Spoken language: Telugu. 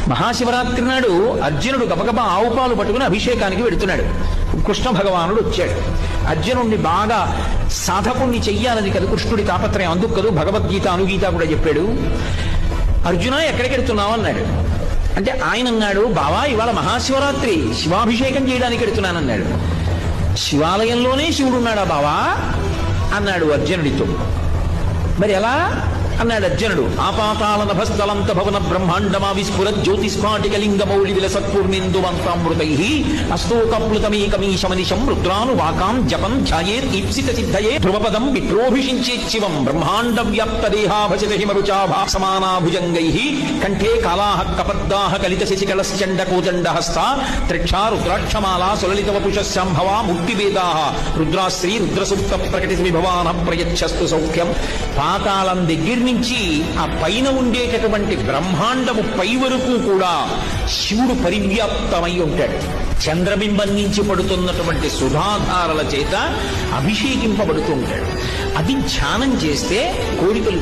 మహాశివరాత్రి నాడు అర్జునుడు గబగబా ఆవు పాలు పట్టుకుని అభిషేకానికి వెడుతున్నాడు. కృష్ణ భగవానుడు వచ్చాడు. అర్జునుడిని బాగా సాధకుణ్ణి చెయ్యాలని కదా కృష్ణుడి తాపత్రయం. అందుకు కదా భగవద్గీత అనుగీత కూడా చెప్పాడు. అర్జున ఎక్కడికి వెడుతున్నావు అన్నాడు. అంటే ఆయన అన్నాడు, బావా ఇవాళ మహాశివరాత్రి, శివాభిషేకం చేయడానికి వెడుతున్నానన్నాడు. శివాలయంలోనే శివుడు ఉన్నాడా బావా అన్నాడు అర్జునుడితో. మరి ఎలా అన్నాడు అర్జునుడు. ఆపాతాల నభస్థలంత భవన బ్రహ్మాండమా విస్ఫుర జ్యోతిస్ఫాటికలింగ మౌళి విలసత్పూర్ణిందువంతామృతై అస్తోకప్లుతమీకమీశమనిశం రుద్రాను వాకాం జపం ధ్యాయేత్ ఈప్సిత సిద్ధయే ధ్రువపదం విప్రోభిషించేత్ శివం బ్రహ్మాండ వ్యాప్త దేహాభసిత హిమరుచాభాసమానాభుజంగై కంఠే కాలాః కపర్దాః కలిత శశికళశ్చండ కోచండ హస్తా త్రిక్షా రుద్రాక్షమాలా సులలిత వపుషశాంభవా ముక్తివేదాః రుద్రాశ్రీ రుద్రసూక్త ప్రకటిత విభవాన ప్రయచ్చస్తు సౌఖ్యం. పాతాళం దగ్గర నుంచి ఆ పైన ఉండేటటువంటి బ్రహ్మాండము పై వరకు కూడా శివుడు పరివ్యాప్తమై ఉంటాడు. చంద్రబింబం నుంచి పడుతున్నటువంటి సుధాధారల చేత అభిషేకింపబడుతూ ఉంటాడు. అది ధ్యానం చేస్తే కోరికలు